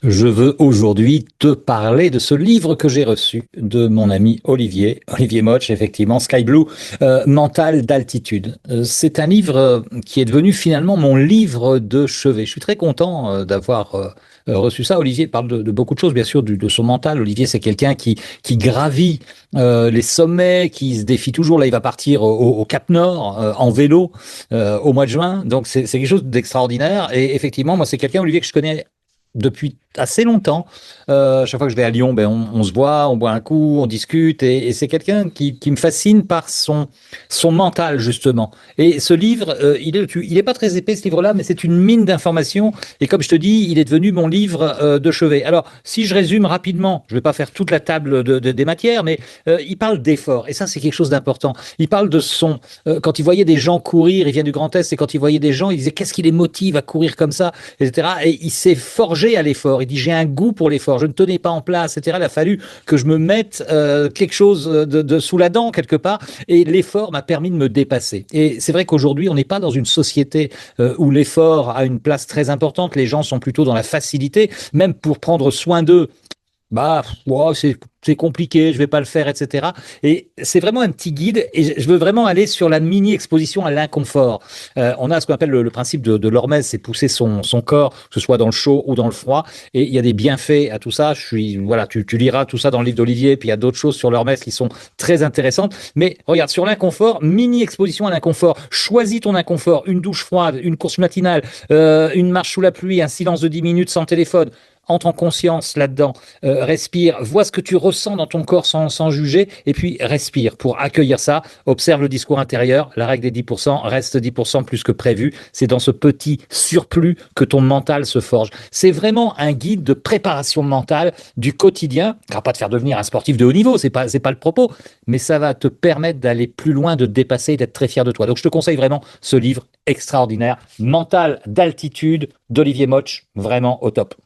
Je veux aujourd'hui te parler de ce livre que j'ai reçu de mon ami Olivier Moch, effectivement, Sky Blue, Mental d'altitude. C'est un livre qui est devenu finalement mon livre de chevet. Je suis très content d'avoir reçu ça. Olivier parle de beaucoup de choses, bien sûr, de son mental. Olivier, c'est quelqu'un qui gravit les sommets, qui se défie toujours. Là, il va partir au Cap Nord en vélo au mois de juin. Donc, c'est quelque chose d'extraordinaire. Et effectivement, moi, c'est quelqu'un, Olivier, que je connais depuis assez longtemps. Chaque fois que je vais à Lyon, ben on se voit, on boit un coup, on discute, et c'est quelqu'un qui me fascine par son mental, justement. Et ce livre, il est pas très épais, ce livre-là, mais c'est une mine d'informations, et comme je te dis, il est devenu mon livre de chevet. Alors, si je résume rapidement, je vais pas faire toute la table des matières, mais il parle d'effort, et ça, c'est quelque chose d'important. Il parle quand il voyait des gens courir, il vient du Grand Est, et quand il voyait des gens, il disait, qu'est-ce qui les motive à courir comme ça, etc. Et il s'est forgé à l'effort. Il dit, j'ai un goût pour l'effort. Je ne tenais pas en place, etc. Il a fallu que je me mette quelque chose de sous la dent quelque part. Et l'effort m'a permis de me dépasser. Et c'est vrai qu'aujourd'hui, on n'est pas dans une société où l'effort a une place très importante. Les gens sont plutôt dans la facilité, même pour prendre soin d'eux. Bah, wow, c'est compliqué, je vais pas le faire, etc. Et c'est vraiment un petit guide, et je veux vraiment aller sur la mini-exposition à l'inconfort. On a ce qu'on appelle le principe de l'hormèse, c'est pousser son corps, que ce soit dans le chaud ou dans le froid, et il y a des bienfaits à tout ça. Voilà, tu liras tout ça dans le livre d'Olivier, puis il y a d'autres choses sur l'hormèse qui sont très intéressantes. Mais regarde, sur l'inconfort, mini-exposition à l'inconfort. Choisis ton inconfort, une douche froide, une course matinale, une marche sous la pluie, un silence de 10 minutes sans téléphone. Entre en conscience là-dedans, respire, vois ce que tu ressens dans ton corps sans juger, et puis respire pour accueillir ça, observe le discours intérieur, la règle des 10%, reste 10% plus que prévu, c'est dans ce petit surplus que ton mental se forge. C'est vraiment un guide de préparation mentale du quotidien, ça va pas te faire devenir un sportif de haut niveau, c'est pas le propos, mais ça va te permettre d'aller plus loin, de te dépasser et d'être très fier de toi. Donc je te conseille vraiment ce livre extraordinaire, Mental d'altitude d'Olivier Moch, vraiment au top.